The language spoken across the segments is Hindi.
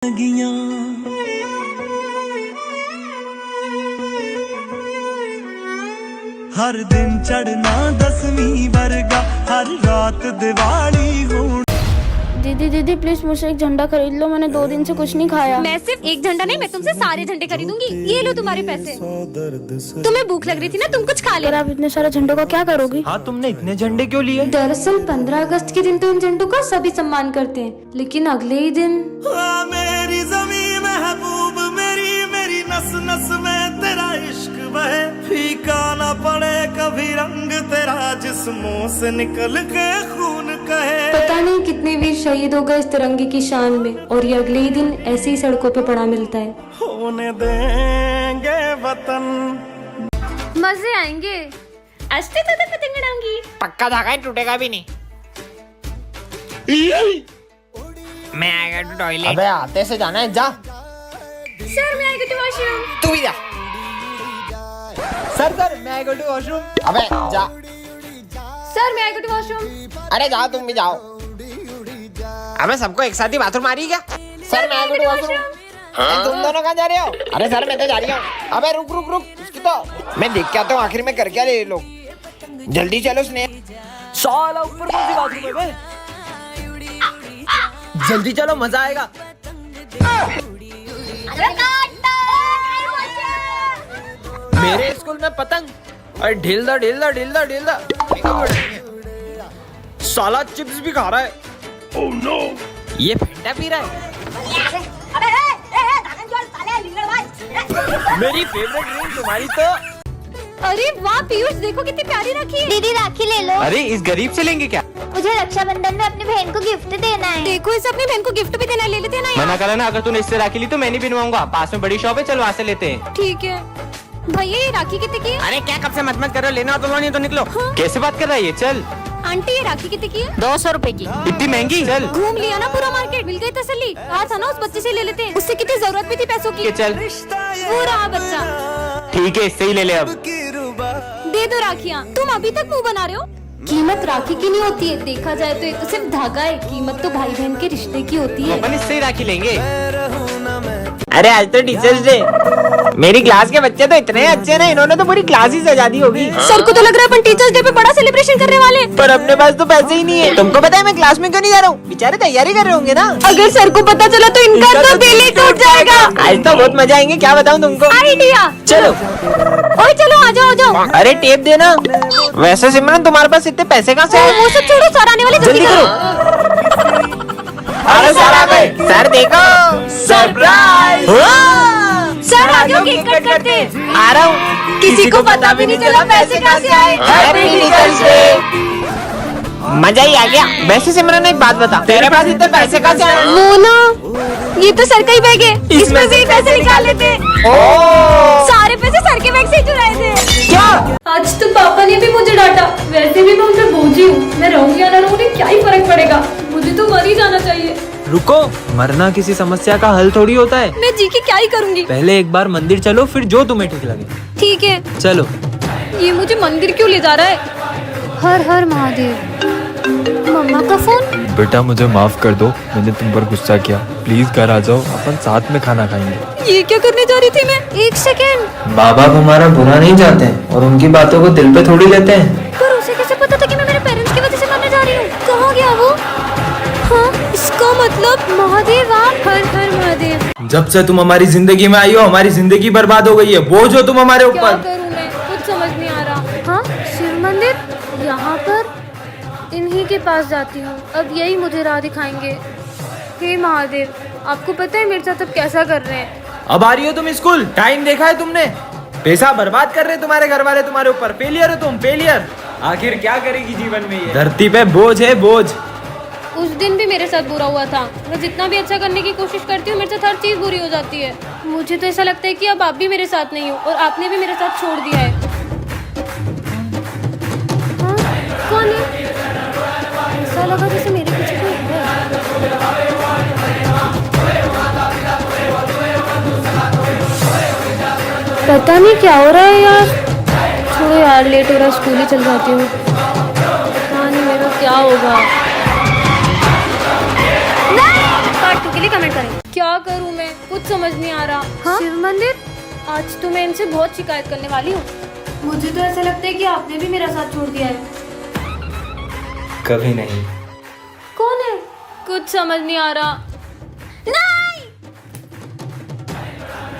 हर दिन चढ़ना 10वीं वर्गा, हर रात दिवाली हो। दीदी प्लीज मुझे एक झंडा खरीद लो, मैंने 2 दिन से कुछ नहीं खाया। मैं सिर्फ एक झंडा नहीं, मैं तुमसे सारे झंडे खरीदूंगी। ये लो तुम्हारे पैसे। तुम्हें भूख लग रही थी ना, तुम कुछ खा ले। आप इतने सारे झंडों का क्या करोगी? हाँ, तुमने इतने झंडे क्यों लिए? दरअसल 15 अगस्त के दिन तो इन झंडों का सभी सम्मान करते हैं, लेकिन अगले ही दिन मेरी ज़मीं महबूब, मेरी नस नस में तेरा इश्क बहे, फीका ना पड़े कभी रंग तेरा जिस्मों से निकल के खून कहे। पता नहीं कितने वीर शहीद हो गए इस तिरंगे की शान में, और ये अगले ही दिन ऐसी ही सड़कों पे पड़ा मिलता है। होने देंगे वतन, मजे आएंगे। अस्ते तो पतंग उड़ाऊंगी। पक्का धागा टूटेगा भी नहीं। मैं आएगा टू टॉयलेट। अबे आते से जाना है, जा। सर मैं आएगा टू वॉशरूम। तू भी जा। सर मैं आई गो टू वॉशरूम। अबे जा। सर मैं आएगा टू वॉशरूम। अरे जाओ, तुम भी जाओ। अबे सबको एक साथ ही बाथरूम आ रही क्या? सर मैं आएगा टू वॉशरूम। हाँ? तुम दोनों कहाँ जा रहे हो? अरे सर मैं तो जा रही हूँ। अबे रुक उसकी तो मैं देख के आता हूँ आखिर में कर क्या रहे लोग। जल्दी चलो स्नेह। साला ऊपर कौन सी बाथरूम है बे? जल्दी चलो, मजा आएगा। मेरे स्कूल में पतंग। अरे ढील दा। साला चिप्स भी खा रहा है। ओह नो, ये फंटा पी रहा है। मेरी फेवरेट ड्रिंक तुम्हारी तो। अरे वाह पीयूष, देखो कितनी प्यारी राखी है। दीदी राखी ले लो। अरे इस गरीब से लेंगे क्या? मुझे रक्षाबंधन में अपनी बहन को गिफ्ट देना है। देखो इसे अपनी बहन को गिफ्ट भी देना है, ले लेते हैं ना। मना करा ना, अगर तूने इससे राखी ली तो मैं नहीं बनवाऊंगा। पास में बड़ी शॉप है, चल वहाँ से लेते हैं। ठीक है भैया, ये राखी कितने की है? अरे क्या कब से मत करो, लेना हो तो लो, नहीं तो निकलो। हाँ? कैसे बात कर रहा है ये? चल। आंटी ये राखी कितने की है? 200 रुपए की। इतनी महंगी? चल। घूम लिया ना पूरा मार्केट, मिल गई तसल्ली। कहा था ना उस बच्चे से ले लेते हैं, उससे कितनी जरूरत भी थी पैसों की। चल वो रहा बच्चा। ठीक है, इससे ही ले ले अब। दे दो राखियाँ। तुम अभी तक मुंह बना रहे हो। कीमत राखी की नहीं होती है, देखा जाए तो ये तो सिर्फ धागा है। कीमत तो भाई बहन के रिश्ते की होती है। अपन इससे ही राखी लेंगे। अरे आज तो टीचर्स डे। मेरी क्लास के बच्चे तो इतने अच्छे ना, इन्होंने तो पूरी क्लास ही सजा दी होगी। सर को तो लग रहा है अपन टीचर्स डे पे बड़ा सेलिब्रेशन करने वाले। पर अपने पास तो पैसे ही नहीं है। तुमको पता है मैं क्लास में क्यों नहीं जा रहा हूँ? बेचारे तैयारी कर रहे होंगे ना। अगर सर को पता चला तो इनका तो दिल ही टूट जाएगा। आज तो बहुत मजा आएंगे, क्या बताऊँ तुमको। आइडिया। चलो ओए चलो आ जाओ। अरे टेप देना। वैसे सिमरन तुम्हारे पास इतने पैसे कहाँ से आए? वो सब छोड़ो, सर आने वाले, जल्दी करो। अरे सर आ गए। सर देखो, सरप्राइज। सर आ जाओ, केक कट करते। आ रहा हूँ। किसी को पता भी नहीं चला पैसे कहाँ से आए। Happy teachers day. मजा ही आ गया। वैसे सिमरन एक बात बता, तेरे पास इतने पैसे कहाँ से आए? मोना, ये तो सर का ही बैग है, इसमें से ही पैसे निकाल लेते। सारे पैसे सर के बैग से ही चुराए थे। क्या? आज तो पापा ने भी मुझे डांटा। वैसे भी मैं उन पे बोझी हूँ, मैं रहूंगी या ना रहूंगी क्या ही फर्क पड़ेगा। मुझे तो मर ही जाना चाहिए। रुको, मरना किसी समस्या का हल थोड़ी होता है। मैं जी के क्या ही करूंगी। पहले एक बार मंदिर चलो, फिर जो तुम्हें ठीक लगे। ठीक है चलो। ये मुझे मंदिर क्यों ले जा रहा है? हर हर महादेव। मम्मा का फोन। बेटा मुझे माफ कर दो, मैंने तुम पर गुस्सा किया। प्लीज घर आ जाओ, अपन साथ में खाना खाएंगे। ये क्या करने जा रही थी मैं? एक सेकेंड। माँ बाप हमारा बुरा नहीं चाहते हैं और उनकी बातों को दिल पे थोड़ी लेते हैं। पर उसे कैसे पता था कि मैं मेरे पेरेंट्स की वजह से मरने जा रही हूँ? कहाँ गया वो? हाँ, इसका मतलब महादेव आप। हर हर महादेव। जब से तुम हमारी जिंदगी में आई हो, हमारी जिंदगी बर्बाद हो गई है। बोझ हो तुम हमारे क्या ऊपर। करूँ मैं, कुछ समझ नहीं आ रहा। हाँ शिव मंदिर, यहाँ पर इन्हीं के पास जाती हूँ। अब यही मुझे राह दिखाएंगे। हे महादेव, आपको पता है मेरे साथ अब कैसा कर रहे हैं? अब आ रही हो तुम स्कूल? टाइम देखा है तुमने? पैसा बर्बाद कर रहे तुम्हारे घर वाले तुम्हारे ऊपर। फेलियर हो तुम, फेलियर। आखिर क्या करेगी जीवन में ये? धरती पे बोझ है, बोझ। उस दिन भी मेरे साथ बुरा हुआ था। मैं जितना भी अच्छा करने की कोशिश करती हूँ, मेरे साथ हर चीज़ बुरी हो जाती है। मुझे तो ऐसा लगता है कि अब आप भी मेरे साथ नहीं हो और आपने भी मेरे साथ छोड़ दिया है। हाँ, कौन है? ऐसा लगा जैसे मेरे पीछे कोई है। पता नहीं क्या हो रहा है यार। छोड़ो यार, लेट हो रहा है, स्कूल ही चल जाती हूँ। पता नहीं मेरा क्या होगा। पार्ट 2 के लिए कमेंट करें। क्या करूं? करूँ मैं, कुछ समझ नहीं आ रहा। हाँ? शिव मंदिर, आज तो मैं इनसे बहुत शिकायत करने वाली हूँ। मुझे तो ऐसा लगता है कि आपने भी मेरा साथ छोड़ दिया है। कभी नहीं। कौन है? कुछ समझ नहीं आ रहा। नहीं!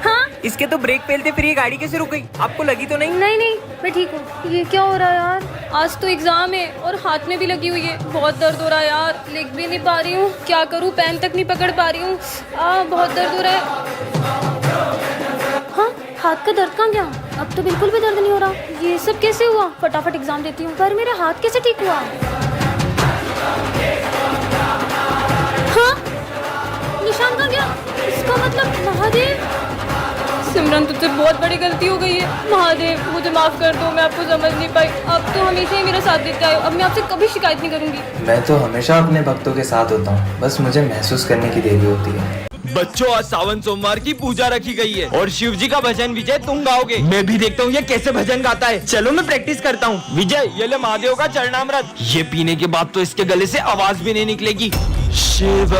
हाँ? इसके तो ब्रेक फेलते फिर ये गाड़ी कैसे रुक गई? आपको लगी तो नहीं? नहीं नहीं, मैं ठीक हूँ। ये क्या हो रहा है यार? आज तो एग्जाम है और हाथ में भी लगी हुई है। बहुत दर्द हो रहा है यार, लिख भी नहीं पा रही हूँ। क्या करूँ, पेन तक नहीं पकड़ पा रही हूँ। बहुत दर्द हो रहा है। हाँ, हाथ का दर्द कहाँ गया? अब तो बिल्कुल भी दर्द नहीं हो रहा। ये सब कैसे हुआ? फटाफट एग्जाम देती हूँ। पर मेरा हाथ कैसे ठीक हुआ? हाँ, निशान कहाँ गया? इसका मतलब महादेव। सिमरन, तुझसे बहुत बड़ी गलती हो गई है। महादेव, मुझे माफ कर दो, मैं आपको समझ नहीं पाई। अब तो हमेशा ही मेरा साथ देते आए हो। अब मैं आपसे कभी शिकायत नहीं करूंगी। मैं तो हमेशा अपने भक्तों के साथ होता हूँ, बस मुझे महसूस करने की देरी होती है। बच्चों, आज सावन सोमवार की पूजा रखी गई है और शिव जी का भजन विजय तुम गाओगे। मैं भी देखता हूँ ये कैसे भजन गाता है। चलो मैं प्रैक्टिस करता हूँ। विजय, ये ले महादेव का चरणामृत। ये पीने के बाद तो इसके गले से आवाज भी नहीं निकलेगी। शिव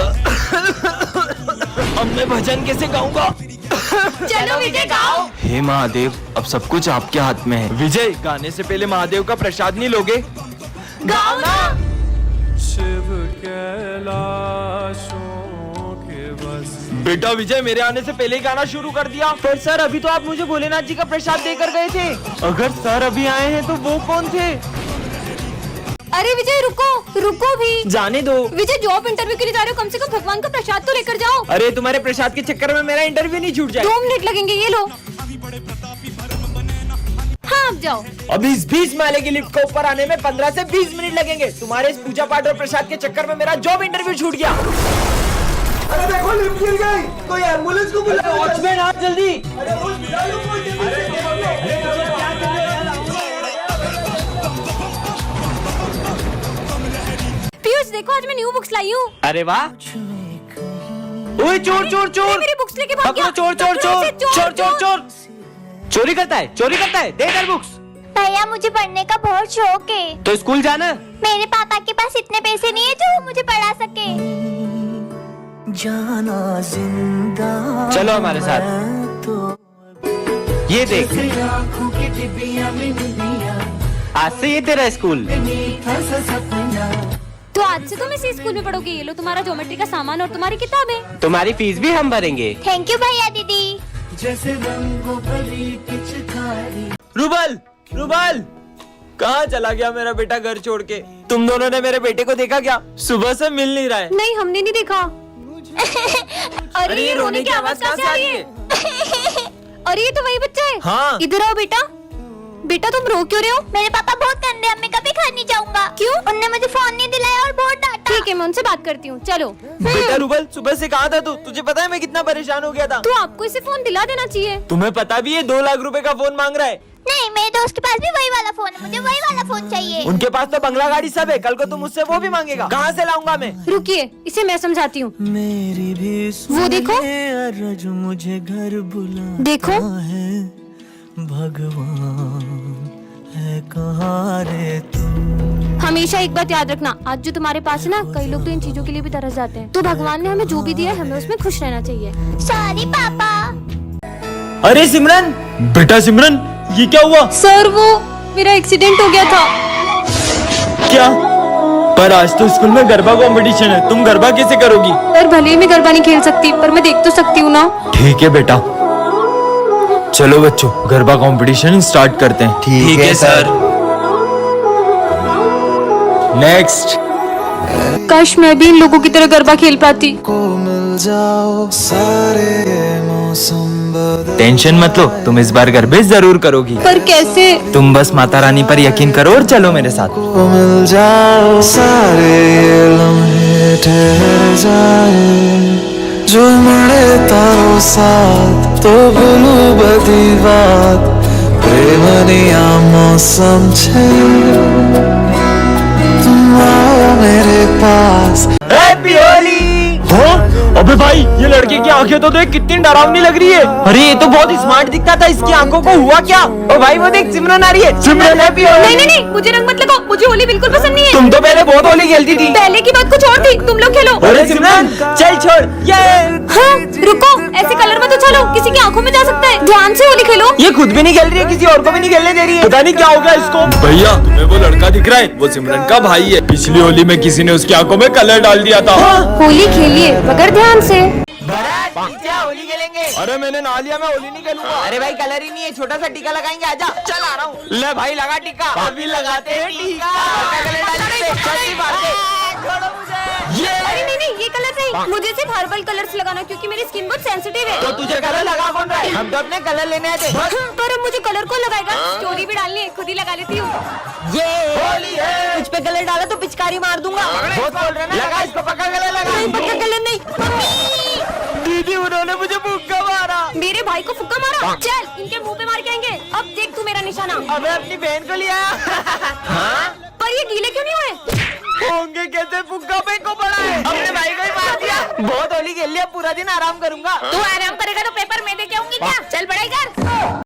अब मैं भजन कैसे गाऊंगा? चलो विजय गाओ। हे महादेव, अब सब कुछ आपके हाथ में है। विजय, गाने से पहले महादेव का प्रसाद नहीं लोगे? गाओ ना। बेटा विजय, मेरे आने से पहले ही गाना शुरू कर दिया। पर सर, अभी तो आप मुझे भोलेनाथ जी का प्रसाद देकर गए थे। अगर सर अभी आए हैं तो वो कौन थे? अरे विजय, रुको रुको भी। जाने दो। विजय, जॉब इंटरव्यू के लिए जा रहे हो, कम से कम भगवान का प्रसाद तो लेकर जाओ। अरे तुम्हारे प्रसाद के चक्कर में मेरा इंटरव्यू नहीं छूट जाए। 2 मिनट लगेंगे, ये लो। हाँ, अब जाओ। अभी इस 20 माले की लिफ्ट को ऊपर आने में 15 से 20 मिनट लगेंगे। तुम्हारे इस पूजा पाठ और प्रसाद के चक्कर में मेरा जॉब इंटरव्यू छूट गया। अरे देखो, लिफ्ट गिर गई। कोई एम्बुलेंस को बुलाओ। वॉचमैन, आ जल्दी। पीयूष, देखो आज मैं न्यू बुक्स लाई हूँ। अरे वाह। ओए चोर चोर चोर, मेरी बुक्स लेके भाग गया। चोर चोर चोर चोर चोर चोर चोरी करता है, चोरी करता है। दे इधर बुक्स। भैया, मुझे पढ़ने का बहुत शौक है। तो स्कूल जाना। मेरे पापा के पास इतने पैसे नहीं है जो मुझे पढ़ा सके। जाना जिंदा चलो हमारे साथ। ये देख, आज से ये तेरा स्कूल। तो आज से तुम इसी स्कूल में पढ़ोगे। ये लो तुम्हारा ज्योमेट्री का सामान और तुम्हारी किताबें। तुम्हारी फीस भी हम भरेंगे। थैंक यू भैया दीदी। जैसे रंगों भरी पिचकारी। रुबल, रुबल, कहाँ चला गया मेरा बेटा घर छोड़ के? तुम दोनों ने मेरे बेटे को देखा क्या? सुबह से मिल नहीं रहा है। नहीं, हमने नहीं देखा। अरे ये रोने की आवाज कहाँ से आ रही है? अरे ये तो वही बच्चा है। हाँ। इधर आओ बेटा। बेटा, तुम रो क्यों रहे हो? मेरे पापा बहुत गंदे हैं, मैं कभी घर नहीं जाऊंगा। क्यों? उनने मुझे फोन नहीं दिलाया और बहुत डांटा। ठीक है, मैं उनसे बात करती हूँ। चलो। बेटा रुबल, सुबह से कहाँ था तू? तुझे पता है मैं कितना परेशान हो गया था। तो आपको इसे फोन दिला देना चाहिए। तुम्हें पता भी है 2 लाख रुपए का फोन मांग रहा है। नहीं, मेरे दोस्त के पास भी वही वाला फोन है, मुझे वही वाला फोन चाहिए। उनके पास तो बंगला गाड़ी सब है। कल को तुम मुझसे वो भी मांगेगा। कहाँ से लाऊंगा मैं? रुकिए, इसे मैं समझाती हूँ। मेरी भी वो देखो, अरज मुझे घर बुला देखो। है। भगवान है कहाँ रे तू? हमेशा एक बात याद रखना, आज जो तुम्हारे पास है ना, कई लोग तो इन चीजों के लिए भी तरस जाते हैं। तो भगवान ने हमें जो भी दिया है, हमें उसमें खुश रहना चाहिए। सॉरी पापा। अरे सिमरन, बेटा सिमरन, ये क्या हुआ? सर, वो मेरा एक्सीडेंट हो गया था। क्या? पर आज तो स्कूल में गरबा कंपटीशन है, तुम गरबा कैसे करोगी? सर, भले ही मैं गरबा नहीं खेल सकती, पर मैं देख तो सकती हूँ ना। ठीक है बेटा, चलो बच्चों गरबा कंपटीशन स्टार्ट करते हैं। ठीक है सर। नेक्स्ट। काश मैं भी इन लोगों की तरह गरबा खेल पाती। को मिल जाओ सारे मौसम बदल। टेंशन मत लो, तुम इस बार गरबे जरूर करोगी। पर कैसे? तुम बस माता रानी पर यकीन करो और चलो मेरे साथ। को मिल जाओ सारे ये लम्हे ठहर जाए। जो મળે તારો સાથ તો ભૂલું બધી વાત। પ્રેમની આ મૌસમ છે, तुम आओ मेरे पास। हैप्पी होली। अबे भाई ये लड़के की आंखें तो देख कितनी डरावनी लग रही है। अरे ये तो बहुत स्मार्ट दिखता था, इसकी आंखों को हुआ क्या? ओ भाई वो देख सिमरन आ रही है। सिमरन हैप्पी होली। नहीं, मुझे रंग मत लगाओ, मुझे होली बिल्कुल पसंद नहीं है। तुम तो पहले बहुत होली खेलती थी। पहले की बात कुछ और थी, तुम लोग खेलो। अरे सिमरन चल छोड़ ये। हाँ, रुको, ऐसे कलर मत उछालो, किसी की आंखों में जा सकता है। ध्यान से होली खेलो। ये खुद भी नहीं खेल रही है, किसी और को भी नहीं खेलने दे रही है। पता नहीं क्या हो गया इसको। भैया तुम्हें वो लड़का दिख रहा है, वो सिमरन का भाई है। पिछली होली में किसी ने उसकी आंखों में कलर डाल दिया था। होली खेलिए मगर ध्यान से। होली खेलेंगे। अरे मैंने ना लिया, मैं होली नहीं खेलूंगा। अरे भाई कलर ही नहीं है, छोटा सा टीका लगाएंगे, आजा। चल आ रहा हूँ। ले भाई लगा टीका। अभी लगाते हैं टीका। अरे नहीं, ये कलर नहीं, मुझे सिर्फ हर्बल कलर्स लगाना, क्योंकि मेरी स्किन बहुत सेंसिटिव है। तो तुझे कलर लगा कौन रहा है? हम तो अपने कलर लेने आए थे। पर अब मुझे कलर कौन लगाएगा? स्टोरी भी डालनी है, खुद ही लगा लेती हूँ। ये होली है। कुछ पे कलर डाला तो पिचकारी मार दूंगा। बहुत बोल रहे ना। लगा इसको, पक्का कलर लगा। नहीं, पक्का कलर नहीं। दीदी उन्होंने मुझे फुक्का मारा। मेरे भाई को फुक्का मारा? चल इनके मुंह पे मार के आएंगे। अब देख तू मेरा निशाना। अबे अपनी बहन को लिया। पर ये गीले क्यों नहीं हुए? होंगे कैसे, फुक्का पे को पड़ा है। अपने भाई को ही मार दिया। बहुत होली खेल लिया, पूरा दिन आराम करूंगा। तू आराम करेगा तो पेपर मैं दे के आऊंगी क्या? चल बढ़ाएगा।